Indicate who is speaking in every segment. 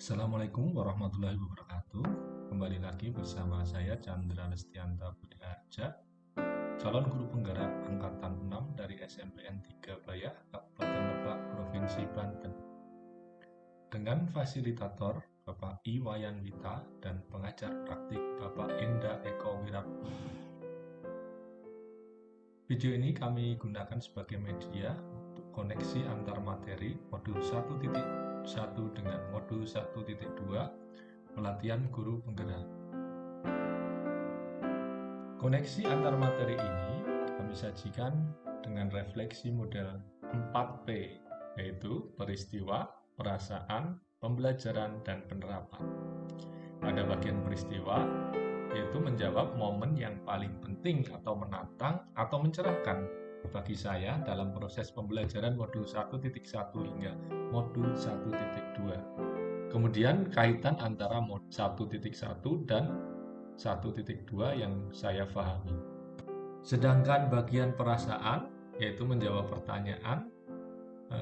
Speaker 1: Assalamualaikum warahmatullahi wabarakatuh. Kembali lagi bersama saya Chandra Lestianta Budiharja, calon guru penggerak angkatan 6 dari SMPN 3 Bayah, Kabupaten Lebak, Provinsi Banten. Dengan fasilitator Bapak Iwayan Wita dan pengajar praktik Bapak Enda Eko Wiratno. Video ini kami gunakan sebagai media untuk koneksi antar materi modul 1.1 dengan modul 1.2 pelatihan guru penggerak. Koneksi antar materi ini kami sajikan dengan refleksi model 4P, yaitu peristiwa, perasaan, pembelajaran, dan penerapan. Pada bagian peristiwa, yaitu menjawab momen yang paling penting atau menantang atau mencerahkan bagi saya dalam proses pembelajaran modul 1.1 hingga modul 1.2. Kemudian kaitan antara modul 1.1 dan 1.2 yang saya pahami. Sedangkan bagian perasaan, yaitu menjawab pertanyaan,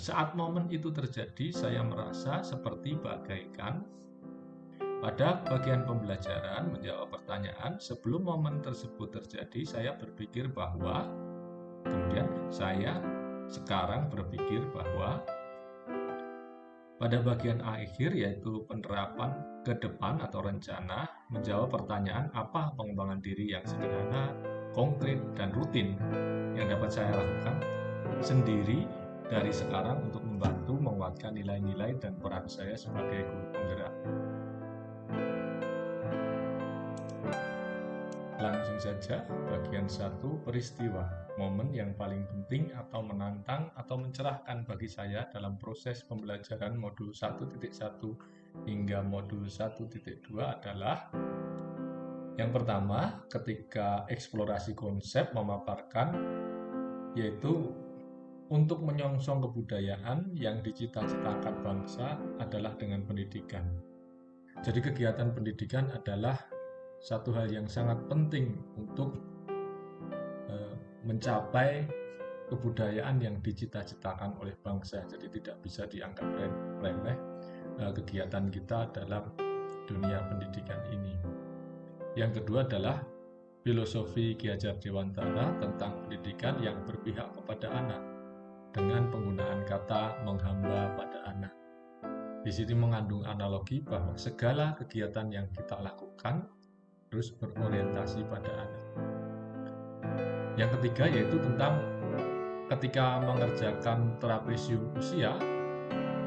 Speaker 1: saat momen itu terjadi saya merasa seperti bagaikan. Pada bagian pembelajaran menjawab pertanyaan, sebelum momen tersebut terjadi saya berpikir bahwa, kemudian saya sekarang berpikir bahwa. Pada bagian akhir, yaitu penerapan ke depan atau rencana, menjawab pertanyaan apa pengembangan diri yang sederhana, konkret, dan rutin yang dapat saya lakukan sendiri dari sekarang untuk membantu menguatkan nilai-nilai dan peran saya sebagai guru penggerak. Langsung saja, bagian 1, peristiwa, momen yang paling penting atau menantang atau mencerahkan bagi saya dalam proses pembelajaran modul 1.1 hingga modul 1.2 adalah yang pertama, ketika eksplorasi konsep memaparkan, yaitu untuk menyongsong kebudayaan yang dicita-citakan bangsa adalah dengan pendidikan. Jadi kegiatan pendidikan adalah satu hal yang sangat penting untuk mencapai kebudayaan yang dicita-citakan oleh bangsa. Jadi tidak bisa dianggap remeh kegiatan kita dalam dunia pendidikan ini. Yang kedua adalah filosofi Ki Hajar Dewantara tentang pendidikan yang berpihak kepada anak dengan penggunaan kata menghamba pada anak. Di sini mengandung analogi bahwa segala kegiatan yang kita lakukan terus berorientasi pada anak. Yang ketiga yaitu tentang ketika mengerjakan trapesium usia,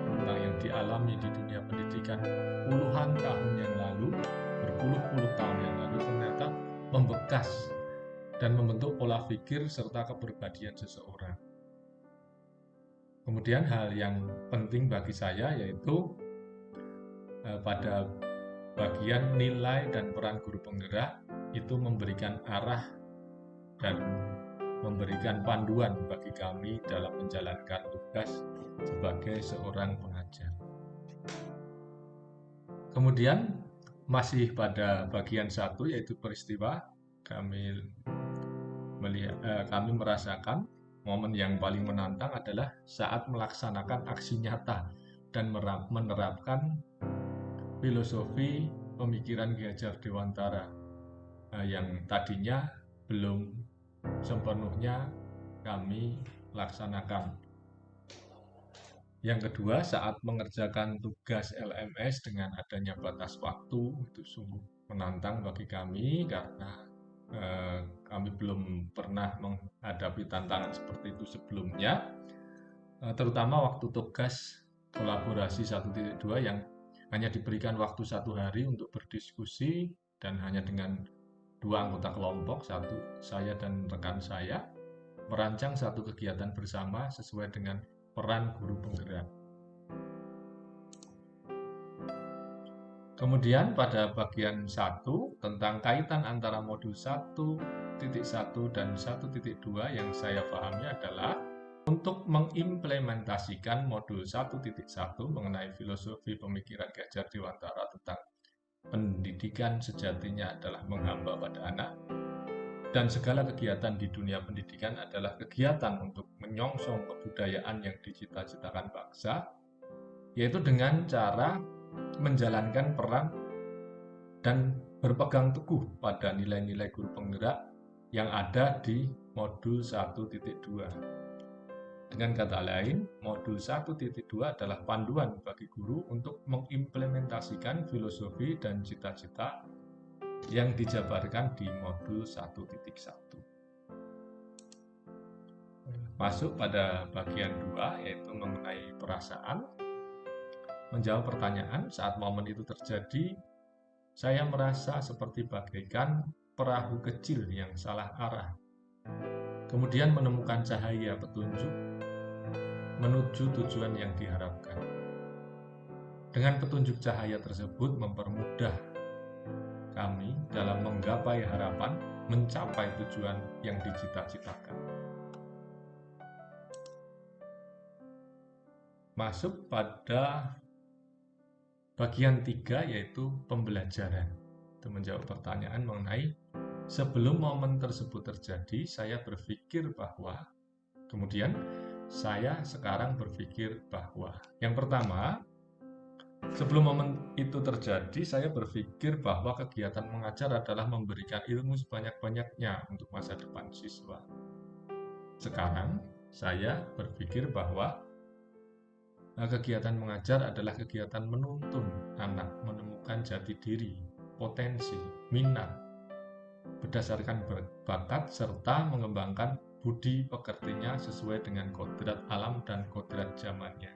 Speaker 1: tentang yang dialami di dunia pendidikan puluhan tahun yang lalu, berpuluh-puluh tahun yang lalu, ternyata membekas dan membentuk pola pikir serta kepribadian seseorang. Kemudian hal yang penting bagi saya yaitu pada bagian nilai dan peran guru penggerak itu memberikan arah dan memberikan panduan bagi kami dalam menjalankan tugas sebagai seorang pengajar. Kemudian masih pada bagian 1 yaitu peristiwa, kami merasakan momen yang paling menantang adalah saat melaksanakan aksi nyata dan menerapkan filosofi pemikiran Ki Hajar Dewantara yang tadinya belum sepenuhnya kami laksanakan. Yang kedua, saat mengerjakan tugas LMS dengan adanya batas waktu, itu sungguh menantang bagi kami karena kami belum pernah menghadapi tantangan seperti itu sebelumnya, terutama waktu tugas kolaborasi 1.2 yang hanya diberikan waktu 1 hari untuk berdiskusi dan hanya dengan 2 anggota kelompok, satu saya dan rekan saya, merancang satu kegiatan bersama sesuai dengan peran guru penggerak. Kemudian pada bagian 1 tentang kaitan antara modul 1.1 dan 1.2 yang saya pahami adalah untuk mengimplementasikan modul 1.1 mengenai filosofi pemikiran Ki Hajar Dewantara tentang pendidikan sejatinya adalah menghamba pada anak, dan segala kegiatan di dunia pendidikan adalah kegiatan untuk menyongsong kebudayaan yang dicita-citakan bangsa, yaitu dengan cara menjalankan peran dan berpegang teguh pada nilai-nilai guru penggerak yang ada di modul 1.2. Dengan kata lain, modul 1.2 adalah panduan bagi guru untuk mengimplementasikan filosofi dan cita-cita yang dijabarkan di modul 1.1. Masuk pada bagian 2, yaitu mengenai perasaan. Menjawab pertanyaan, saat momen itu terjadi, saya merasa seperti bagaikan perahu kecil yang salah arah. Kemudian menemukan cahaya petunjuk menuju tujuan yang diharapkan. Dengan petunjuk cahaya tersebut mempermudah kami dalam menggapai harapan, mencapai tujuan yang dicita-citakan. Masuk pada bagian 3, yaitu pembelajaran. Itu menjawab pertanyaan mengenai sebelum momen tersebut terjadi, saya berpikir bahwa, kemudian saya sekarang berpikir bahwa. Yang pertama, sebelum momen itu terjadi, saya berpikir bahwa kegiatan mengajar adalah memberikan ilmu sebanyak-banyaknya untuk masa depan siswa. Sekarang, saya berpikir bahwa kegiatan mengajar adalah kegiatan menuntun anak menemukan jati diri, potensi, minat, berdasarkan bakat, serta mengembangkan budi pekertinya sesuai dengan kodrat alam dan kodrat zamannya.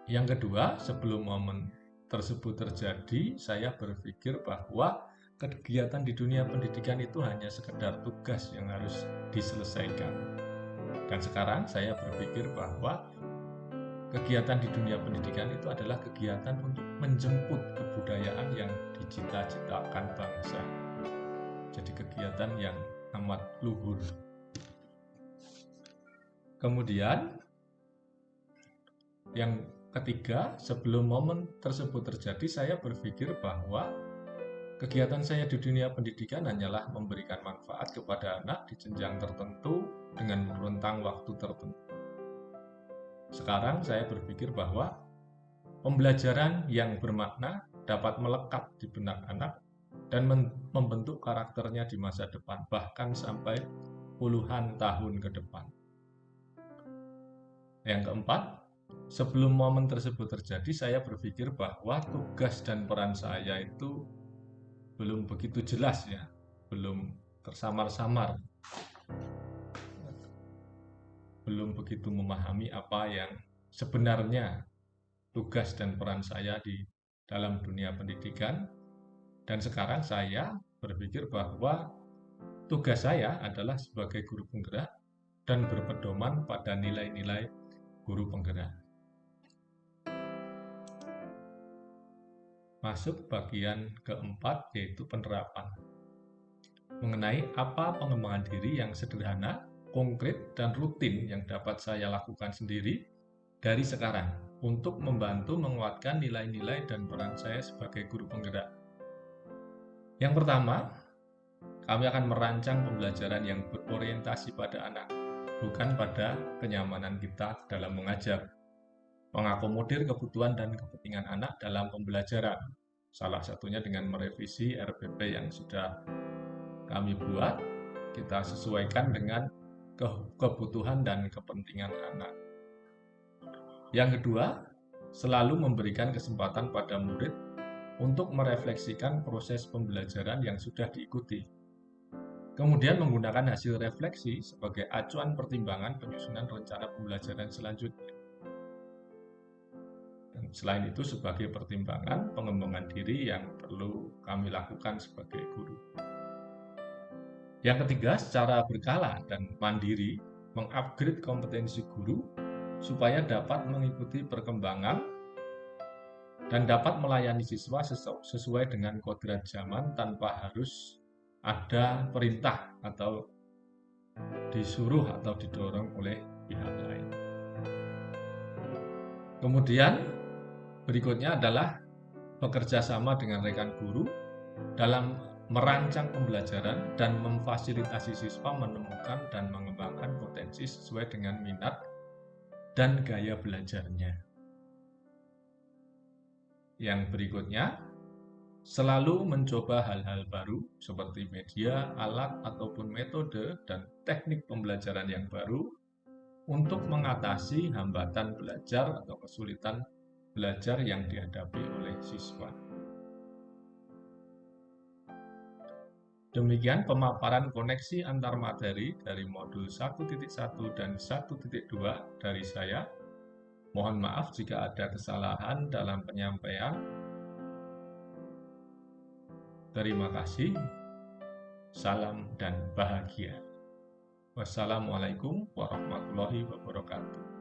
Speaker 1: Yang kedua, sebelum momen tersebut terjadi, saya berpikir bahwa kegiatan di dunia pendidikan itu hanya sekedar tugas yang harus diselesaikan. Dan sekarang saya berpikir bahwa kegiatan di dunia pendidikan itu adalah kegiatan untuk menjemput kebudayaan yang dicita-citakan bangsa. Jadi kegiatan yang amat luhur. Kemudian yang ketiga, sebelum momen tersebut terjadi, saya berpikir bahwa kegiatan saya di dunia pendidikan hanyalah memberikan manfaat kepada anak di jenjang tertentu dengan rentang waktu tertentu. Sekarang saya berpikir bahwa pembelajaran yang bermakna dapat melekat di benak anak dan membentuk karakternya di masa depan, bahkan sampai puluhan tahun ke depan. Yang keempat, sebelum momen tersebut terjadi, saya berpikir bahwa tugas dan peran saya itu belum begitu jelas ya, belum tersamar-samar, belum begitu memahami apa yang sebenarnya tugas dan peran saya di dalam dunia pendidikan. Dan sekarang saya berpikir bahwa tugas saya adalah sebagai guru penggerak dan berpedoman pada nilai-nilai guru penggerak. Masuk bagian keempat, yaitu penerapan. Mengenai apa pengembangan diri yang sederhana, konkret, dan rutin yang dapat saya lakukan sendiri dari sekarang untuk membantu menguatkan nilai-nilai dan peran saya sebagai guru penggerak. Yang pertama, kami akan merancang pembelajaran yang berorientasi pada anak, bukan pada kenyamanan kita dalam mengajar. Mengakomodir kebutuhan dan kepentingan anak dalam pembelajaran, salah satunya dengan merevisi RPP yang sudah kami buat, kita sesuaikan dengan kebutuhan dan kepentingan anak. Yang kedua, selalu memberikan kesempatan pada murid untuk merefleksikan proses pembelajaran yang sudah diikuti. Kemudian menggunakan hasil refleksi sebagai acuan pertimbangan penyusunan rencana pembelajaran selanjutnya. Dan selain itu sebagai pertimbangan pengembangan diri yang perlu kami lakukan sebagai guru. Yang ketiga, secara berkala dan mandiri mengupgrade kompetensi guru supaya dapat mengikuti perkembangan dan dapat melayani siswa sesuai dengan kodrat zaman tanpa harus ada perintah atau disuruh atau didorong oleh pihak lain. Kemudian berikutnya adalah bekerja sama dengan rekan guru dalam merancang pembelajaran dan memfasilitasi siswa menemukan dan mengembangkan potensi sesuai dengan minat dan gaya belajarnya. Yang berikutnya, selalu mencoba hal-hal baru seperti media, alat, ataupun metode dan teknik pembelajaran yang baru untuk mengatasi hambatan belajar atau kesulitan belajar yang dihadapi oleh siswa. Demikian pemaparan koneksi antar materi dari modul 1.1 dan 1.2 dari saya. Mohon maaf jika ada kesalahan dalam penyampaian. Terima kasih. Salam dan bahagia. Wassalamualaikum warahmatullahi wabarakatuh.